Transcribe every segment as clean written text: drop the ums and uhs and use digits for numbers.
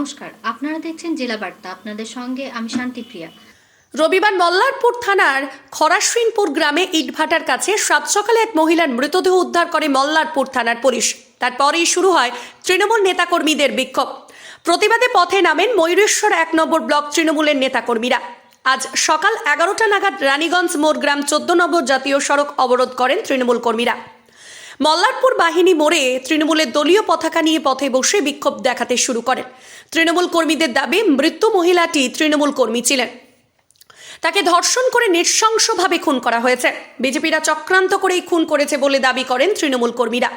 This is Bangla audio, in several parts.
নমস্কার, আপনারা দেখছেন জেলা বার্তা। আপনাদের সঙ্গে আমি শান্তিপ্রিয়া। রবিবার মল্লারপুর থানার খরাশ্বিনপুর গ্রামে ইটভাটার কাছে সাত সকালে এক মহিলার মৃতদেহ উদ্ধার করে মল্লারপুর থানার পুলিশ। তারপরেই শুরু হয় তৃণমূল নেতাকর্মীদের বিক্ষোভ। প্রতিবাদে পথে নামেন ময়ূরেশ্বর ১ নম্বর ব্লক তৃণমূলের নেতাকর্মীরা। আজ সকাল ১১টা নাগাদ রানীগঞ্জ মোড়গ্রাম ১৪ নম্বর জাতীয় সড়ক অবরোধ করেন তৃণমূল কর্মীরা। মল্লারপুর বাহিনী মোড়ে তৃণমূলের দলীয় পতাকা নিয়ে পথে বসে বিক্ষোভ দেখাতে শুরু করেন। তৃণমূল কর্মীদের দাবি, মৃত্যু মহিলাটি তৃণমূল কর্মী ছিলেন, তাকে ধর্ষণ করে নৃশংসভাবে খুন করা হয়েছে। বিজেপিরা চক্রান্ত করেই খুন করেছে বলে দাবি করেন তৃণমূল কর্মীরা।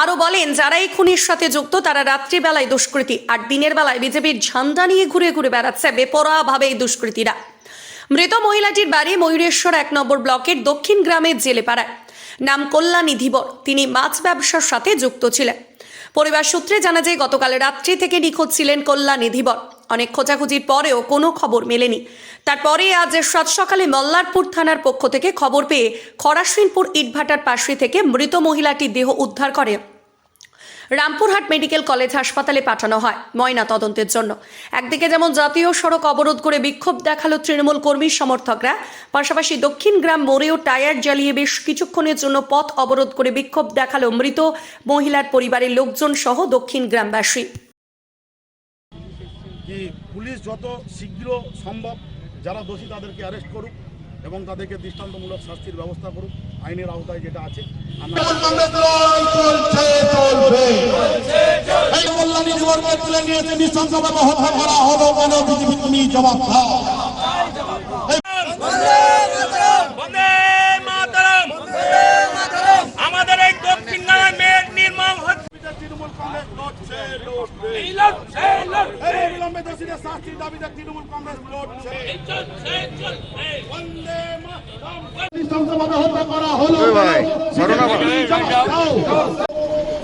আরও বলেন, যারা এই খুনের সাথে যুক্ত তারা রাত্রিবেলায় দুষ্কৃতী, আর দিনের বেলায় বিজেপির ঝান্ডা নিয়ে ঘুরে ঘুরে বেড়াচ্ছে বেপরোয়াভাবে এই দুষ্কৃতীরা। মৃত মহিলাটির বাড়ি ময়ূরেশ্বর ১ নম্বর ব্লকের দক্ষিণ গ্রামের জেলেপাড়ায়। নাম কল্যাণী ধীবর। তিনি মাছ ব্যবসার সাথে যুক্ত ছিলেন। পরিবার সূত্রে জানা যায়, গতকাল রাত্রি থেকে নিখোঁজ ছিলেন কল্যাণী ধীবর। অনেক খোঁজাখুঁজির পরেও কোনো খবর মেলেনি। তারপরে আজ সাত সকালে মল্লারপুর থানার পক্ষ থেকে খবর পেয়ে খরাশ্বিনপুর ইটভাটার পাশে থেকে মৃত মহিলাটির দেহ উদ্ধার করে রামপুরহাট মেডিকেল কলেজ হাসপাতালে পাঠানো হয় ময়না তদন্তের জন্য। একদিকে যেমন জাতীয় সড়ক অবরোধ করে বিক্ষোভ দেখালো তৃণমূল কর্মী সমর্থকরা, পাশাপাশি দক্ষিণ গ্রাম মোড়েও টায়ার জ্বালিয়ে বেশ কিছুক্ষণের জন্য পথ অবরোধ করে বিক্ষোভ দেখালো মৃত মহিলার পরিবারের লোকজন সহ দক্ষিণ গ্রামবাসী। পুলিশ যত শীঘ্র সম্ভব যারা দোষী তাদেরকে অ্যারেস্ট করুক এবং তাদেরকে দৃষ্টান্তমূলক শাস্তির ব্যবস্থা করুক, আইনের আওতায় যেটা আছে। আমাদের এই দক্ষিণ গ্রামের মেয়ের নির্মম হত্যা তৃণমূল কংগ্রেস লড়ছে, শাস্তির দাবিতে তৃণমূল কংগ্রেস লড়ছে।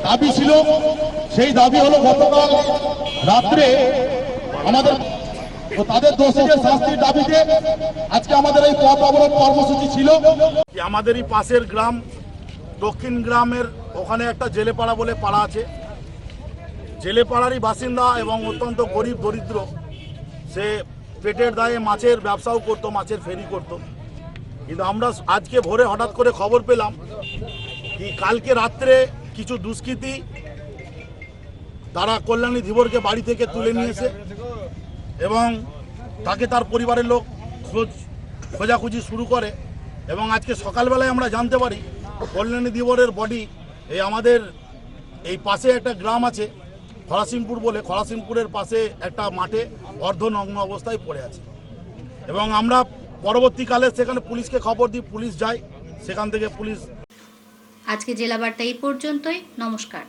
দাবি ছিল, সেই দাবি হলো গতকাল রাত্রে আমাদের তাদের দোষীদের শাস্তির দাবিতে আজকে আমাদের এই পথ অবরোধ কর্মসূচি ছিল। আমাদেরই পাশের গ্রাম দক্ষিণ গ্রামের ওখানে একটা জেলেপাড়া বলে পাড়া আছে। জেলেপাড়ারই বাসিন্দা এবং অত্যন্ত গরিব দরিদ্র। সে পেটের দায়ে মাছের ব্যবসাও করতো, মাছের ফেরি করতো। কিন্তু আমরা আজকে ভোরে হঠাৎ করে খবর পেলাম কি কালকে রাত্রে কিছু দুষ্কৃতী তারা কল্যাণী ধীবরকে বাড়ি থেকে তুলে নিয়েছে এবং তাকে তার পরিবারের লোক খোঁজাখুঁজি শুরু করে। এবং আজকে সকালবেলায় আমরা জানতে পারি কল্যাণী ধীবরের বডি এই আমাদের এই পাশে একটা গ্রাম আছে খরাশ্বিনপুর বলে, খরাশ্বিনপুরের পাশে একটা মাঠে অর্ধনগ্ন অবস্থায় পড়ে আছে। এবং আমরা পরবর্তীকালে সেখানে পুলিশকে খবর দিই, পুলিশ যায়, সেখান থেকে পুলিশ। আজকে জেলা বার্তা এই পর্যন্তই। নমস্কার।